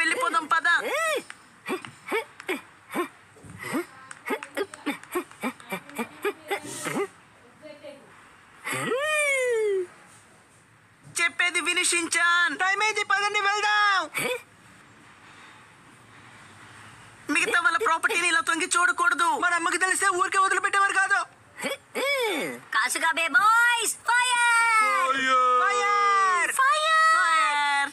వెళ్ళిపోదాం పద. చెప్పేది విని షించాన్. టైం అయింది, పదండి వెళ్దాం. మిగతా వాళ్ళ ప్రాపర్టీని ఇలా తొంగి చూడకూడదు. మన అమ్మకి తెలిస్తే ఊరికే వదిలిపెట్టేవారు కాదు. కాసుగా బే బాయ్స్, ఫైర్ ఫైర్! ఫైర్!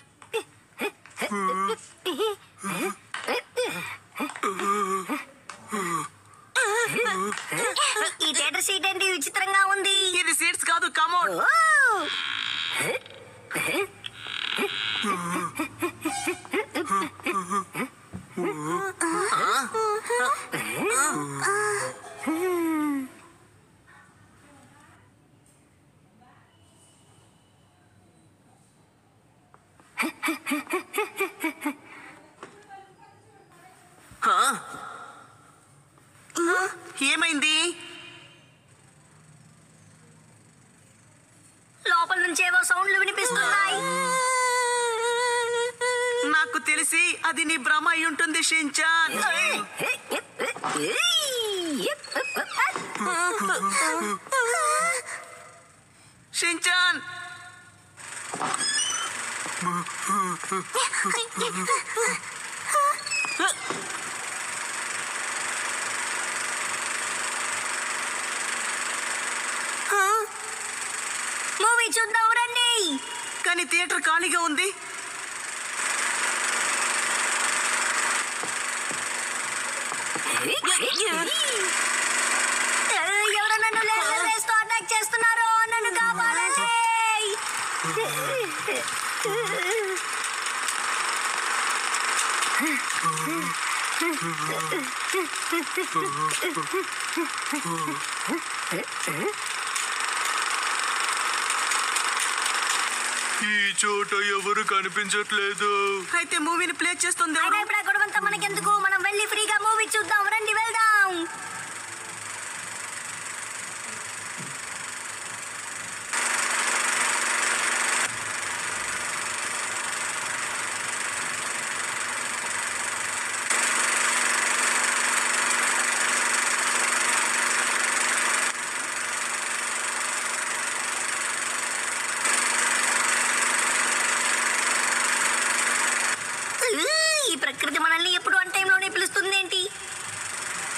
ఈ థియేటర్ సీట్ ఏంటి విచిత్రంగా ఉంది. ఇది సీట్స్ కాదు, కమోడ్. ఓ! ఏమైంది? లోపల నుంచి ఏవో సౌండ్లు వినిపిస్తున్నాయి. నాకు తెలిసి అది నీ భ్రమ అయి ఉంటుంది షించాన్. షించాన్, మూవీ చూద్దాం రండి. కానీ థియేటర్ ఖాళీగా ఉంది. ఎవరో నన్ను లేజర్ రేస్ తో అటాక్ చేస్తున్నారు. నన్ను కాపాడండి. ఈ చోట ఎవరు కనిపించట్లేదు. అయితే మూవీని ప్లే చేస్తుంది అయినా ఎవరు? ఇప్పుడు ఆ గొడవంతా మనకెందుకు? మనం వెళ్ళి ఫ్రీగా మూవీ చూద్దాం రండి, వెళ్దాం. ఈ ప్రకృతి మనల్ని ఎప్పుడు అన్ టైంలోనే పిలుస్తుంది ఏంటి?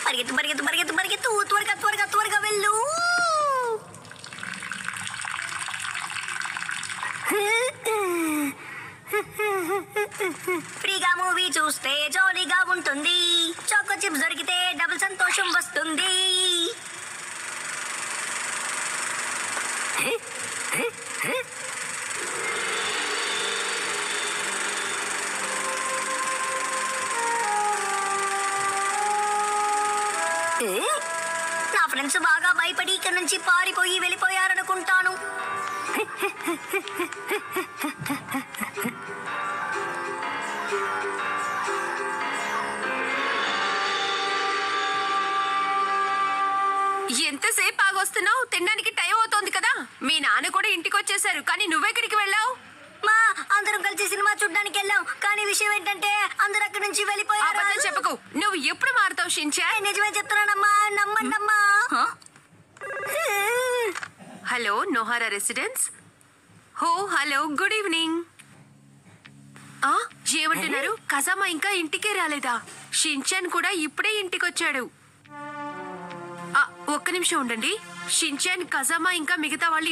పరిగెత్తు పరిగెత్తు పరిగెత్తు పరిగెత్తు, త్వరగా త్వరగా త్వరగా వెళ్ళు. ఫ్రీగా మూవీ చూస్తే జాలీగా ఉంటుంది. చాకో చిప్స్ దొరికితే డబుల్ సంతోషం వస్తుంది. నా ఫ్రెండ్స్ బాగా భయపడి ఇక్కడ నుంచి పారిపోయి వెళ్ళిపోయారనుకుంటాను. ఎంతసేపు ఆగొస్తున్నావు? తినడానికి టైం అవుతోంది కదా. మీ నాన్న కూడా ఇంటికి వచ్చేసారు, కానీ నువ్వెక్కడికి వెళ్ళావు? మా అందరం కలిసి సినిమా చూడ్డానికి వెళ్ళాం, కానీ విషయం ఏంటంటే అందరు అక్కడి నుంచి వెళ్ళిపోయారు. అబద్ధం చెప్పకు. నువ్వు ఎప్పుడు మారుతావు షించాన్? నిజమే చెప్తున్నానమ్మా, నమ్మండమ్మా. Hello, Nohara residence. Oh, hello, good evening. ఏమంటున్నారు? కజామా ఇంకా ఇంటికే రాలేదా? షించాన్ కూడా ఇప్పుడే ఇంటికొచ్చాడు. ఒక్క నిమిషం ఉండండి. షించాన్, కజామా ఇంకా మిగతా వాళ్ళు